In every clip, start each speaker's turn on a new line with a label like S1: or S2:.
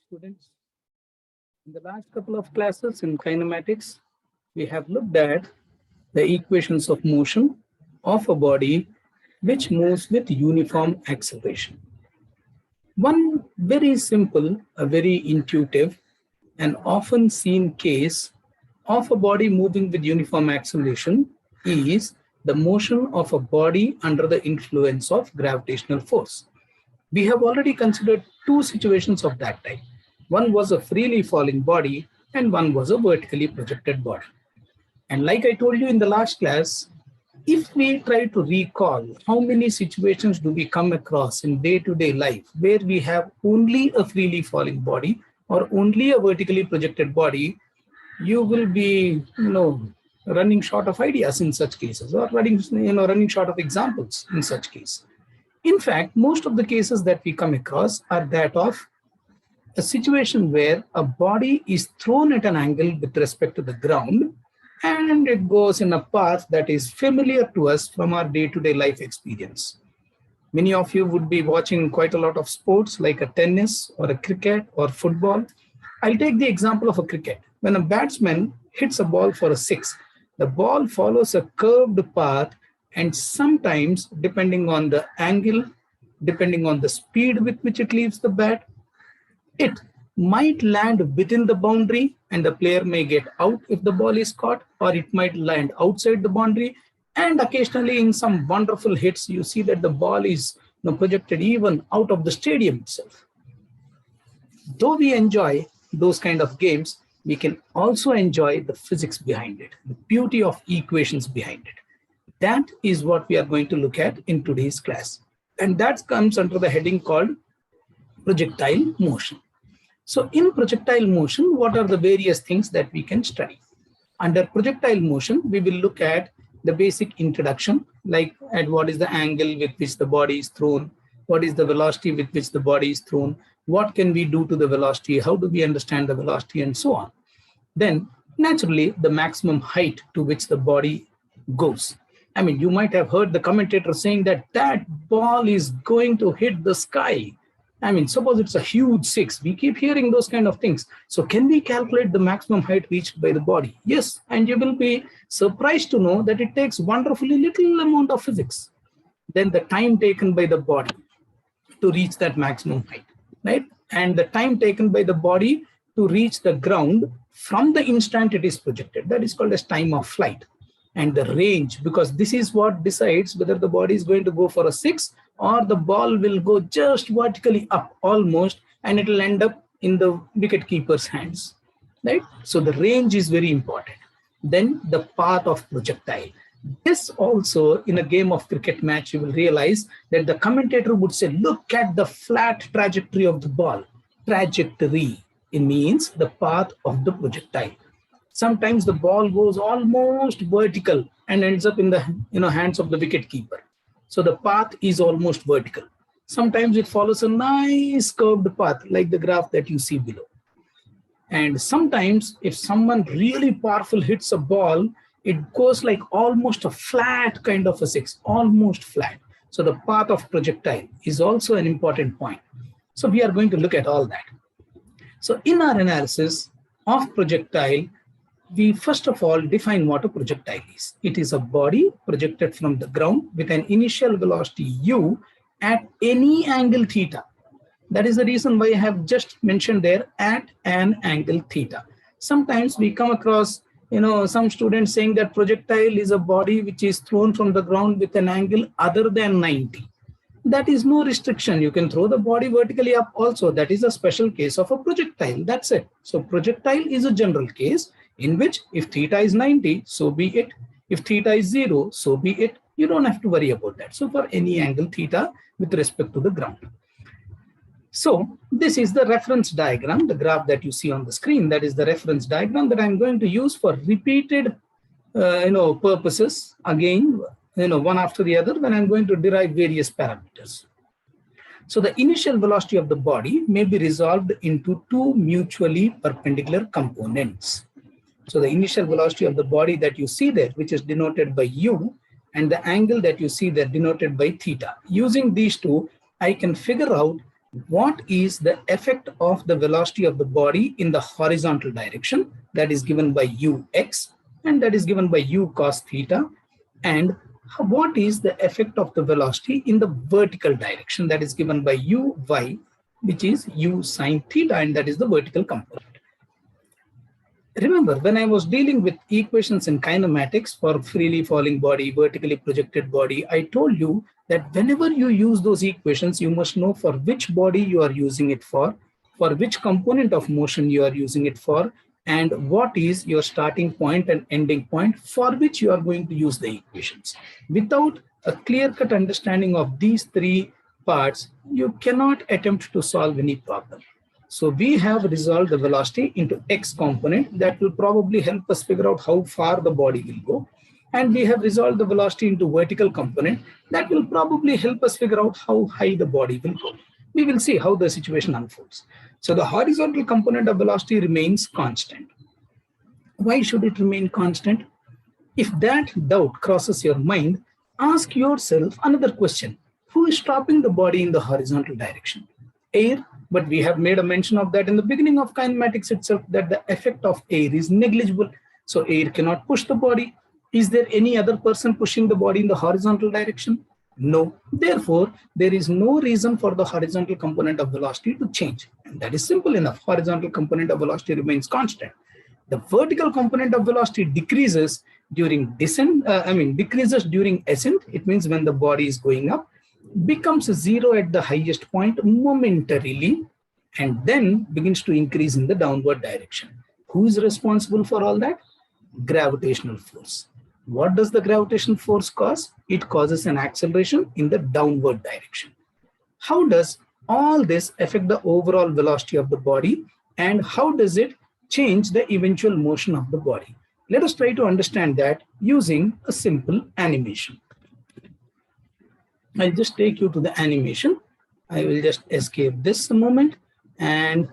S1: Students, in the last couple of classes in kinematics, we have looked at the equations of motion of a body which moves with uniform acceleration. One very simple, a very intuitive, and often seen case of a body moving with uniform acceleration is the motion of a body under the influence of gravitational force. We have already considered two situations of that type. One was a freely falling body and one was a vertically projected body. And like I told you in the last class, if we try to recall how many situations do we come across in day-to-day life where we have only a freely falling body or only a vertically projected body, you will be, running short of ideas in such cases, or running short of examples in such cases. In fact, most of the cases that we come across are that of a situation where a body is thrown at an angle with respect to the ground and it goes in a path that is familiar to us from our day-to-day life experience. Many of you would be watching quite a lot of sports like a tennis or a cricket or football. I'll take the example of a cricket. When a batsman hits a ball for a six, the ball follows a curved path, and sometimes, depending on the angle, depending on the speed with which it leaves the bat, it might land within the boundary and the player may get out if the ball is caught, or it might land outside the boundary. And occasionally in some wonderful hits, you see that the ball is projected even out of the stadium itself. Though we enjoy those kind of games, we can also enjoy the physics behind it, the beauty of equations behind it. That is what we are going to look at in today's class. And that comes under the heading called projectile motion. So in projectile motion, what are the various things that we can study? Under projectile motion, we will look at the basic introduction, like at what is the angle with which the body is thrown, what is the velocity with which the body is thrown, what can we do to the velocity, how do we understand the velocity, and so on. Then, naturally, the maximum height to which the body goes. I mean, you might have heard the commentator saying that that ball is going to hit the sky. I mean, suppose it's a huge six. We keep hearing those kind of things. So can we calculate the maximum height reached by the body? Yes, and you will be surprised to know that it takes wonderfully little amount of physics. Then the time taken by the body to reach that maximum height, right? And the time taken by the body to reach the ground from the instant it is projected. That is called as time of flight. And the range, because this is what decides whether the body is going to go for a six or the ball will go just vertically up almost and it will end up in the wicket keeper's hands, right? So the range is very important. Then the path of projectile. This also in a game of cricket match, you will realize that the commentator would say, look at the flat trajectory of the ball. Trajectory, it means the path of the projectile. Sometimes the ball goes almost vertical and ends up in the hands of the wicket keeper. So the path is almost vertical. Sometimes it follows a nice curved path like the graph that you see below. And sometimes if someone really powerful hits a ball, it goes like almost a flat kind of a six, almost flat. So the path of projectile is also an important point. So we are going to look at all that. So in our analysis of projectile, we first of all define what a projectile is. It is a body projected from the ground with an initial velocity u at any angle theta. That is the reason why I have just mentioned there at an angle theta. Sometimes we come across some students saying that projectile is a body which is thrown from the ground with an angle other than 90. That is no restriction. You can throw the body vertically up also. That is a special case of a projectile. That's it. So projectile is a general case in which if theta is 90, so be it. If theta is 0, so be it. You don't have to worry about that. So for any angle theta with respect to the ground. So this is the reference diagram, the graph that you see on the screen. That is the reference diagram that I'm going to use for repeated purposes. Again, one after the other, when I'm going to derive various parameters. So the initial velocity of the body may be resolved into two mutually perpendicular components. So the initial velocity of the body that you see there, which is denoted by u, and the angle that you see there denoted by theta. Using these two, I can figure out what is the effect of the velocity of the body in the horizontal direction, that is given by ux, and that is given by u cos theta, and what is the effect of the velocity in the vertical direction, that is given by uy, which is u sine theta, and that is the vertical component. Remember, when I was dealing with equations in kinematics for freely falling body, vertically projected body, I told you that whenever you use those equations, you must know for which body you are using it for which component of motion you are using it for, and what is your starting point and ending point for which you are going to use the equations. Without a clear-cut understanding of these three parts, you cannot attempt to solve any problem. So we have resolved the velocity into x component that will probably help us figure out how far the body will go. And we have resolved the velocity into vertical component that will probably help us figure out how high the body will go. We will see how the situation unfolds. So the horizontal component of velocity remains constant. Why should it remain constant? If that doubt crosses your mind, ask yourself another question. Who is stopping the body in the horizontal direction? Air, but we have made a mention of that in the beginning of kinematics itself, that the effect of air is negligible. So air cannot push the body. Is there any other person pushing the body in the horizontal direction? No. Therefore, there is no reason for the horizontal component of velocity to change. And that is simple enough. Horizontal component of velocity remains constant. The vertical component of velocity decreases during descent, decreases during ascent. It means when the body is going up, becomes zero at the highest point momentarily, and then begins to increase in the downward direction. Who is responsible for all that? Gravitational force. What does the gravitational force cause? It causes an acceleration in the downward direction. How does all this affect the overall velocity of the body, and how does it change the eventual motion of the body? Let us try to understand that using a simple animation. I'll just take you to the animation. I will just escape this a moment, and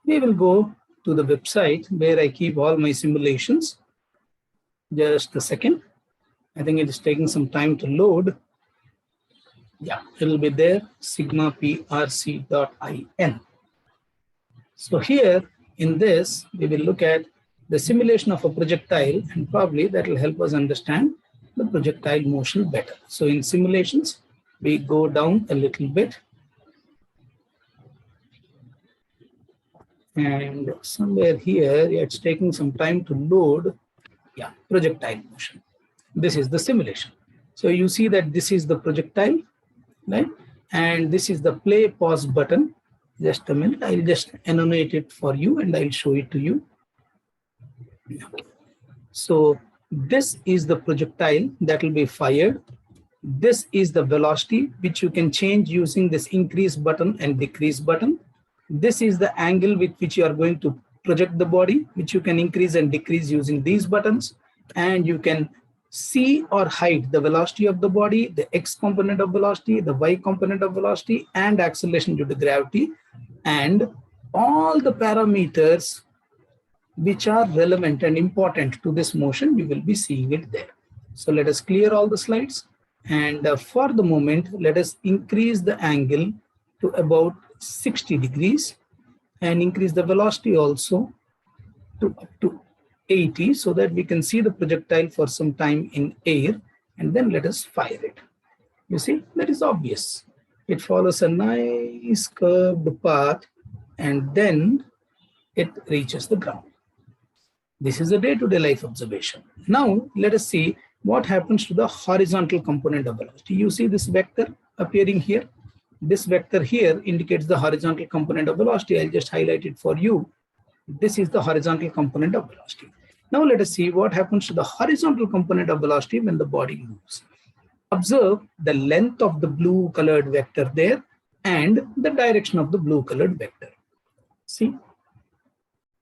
S1: we will go to the website where I keep all my simulations. Just a second. I think it is taking some time to load. Yeah, it will be there, sigmaprc.in. So here in this, we will look at the simulation of a projectile, and probably that will help us understand the projectile motion better. So in simulations, we go down a little bit, and somewhere here, it's taking some time to load. Yeah, projectile motion. This is the simulation. So you see that this is the projectile, right? And this is the play pause button. Just a minute, I'll just annotate it for you and I'll show it to you. So this is the projectile that will be fired. This is the velocity, which you can change using this increase button and decrease button. This is the angle with which you are going to project the body, which you can increase and decrease using these buttons. And you can see or hide the velocity of the body, the x component of velocity, the y component of velocity, and acceleration due to gravity, and all the parameters which are relevant and important to this motion, you will be seeing it there. So let us clear all the slides. And for the moment, let us increase the angle to about 60 degrees and increase the velocity also to up to 80, so that we can see the projectile for some time in air, and then let us fire it. You see, that is obvious. It follows a nice curved path and then it reaches the ground. This is a day-to-day life observation. Now, let us see what happens to the horizontal component of velocity. You see this vector appearing here. This vector here indicates the horizontal component of velocity. I'll just highlight it for you. This is the horizontal component of velocity. Now let us see what happens to the horizontal component of velocity when the body moves. Observe the length of the blue colored vector there and the direction of the blue colored vector. See,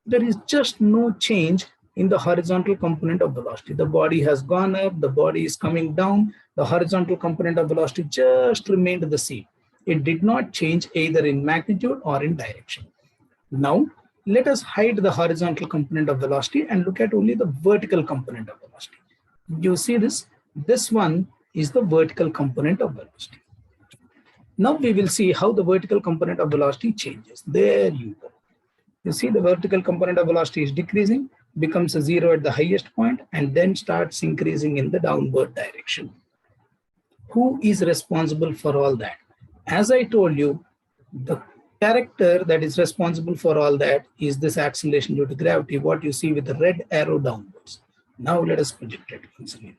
S1: there is just no change in the horizontal component of velocity. The body has gone up, the body is coming down. The horizontal component of velocity just remained the same. It did not change either in magnitude or in direction. Now, let us hide the horizontal component of velocity and look at only the vertical component of velocity. You see this? This one is the vertical component of velocity. Now we will see how the vertical component of velocity changes. There you go. You see the vertical component of velocity is decreasing, becomes a zero at the highest point, and then starts increasing in the downward direction. Who is responsible for all that? As I told you, the character that is responsible for all that is this acceleration due to gravity, what you see with the red arrow downwards. Now let us project it once again.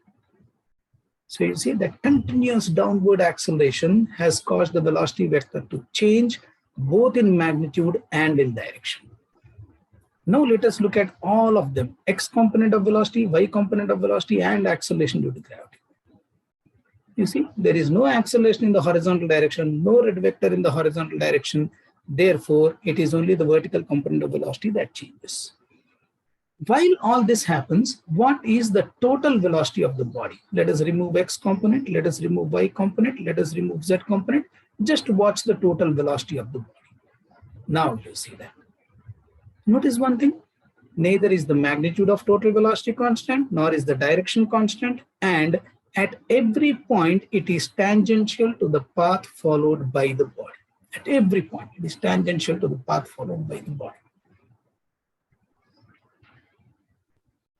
S1: So you see that continuous downward acceleration has caused the velocity vector to change both in magnitude and in direction. Now let us look at all of them: x component of velocity, y component of velocity, and acceleration due to gravity. You see, there is no acceleration in the horizontal direction, no red vector in the horizontal direction. Therefore, it is only the vertical component of velocity that changes. While all this happens, what is the total velocity of the body? Let us remove x component, let us remove y component, let us remove z component. Just watch the total velocity of the body. Now you see that. Notice one thing, neither is the magnitude of total velocity constant, nor is the direction constant, and at every point it is tangential to the path followed by the body. At every point it is tangential to the path followed by the body.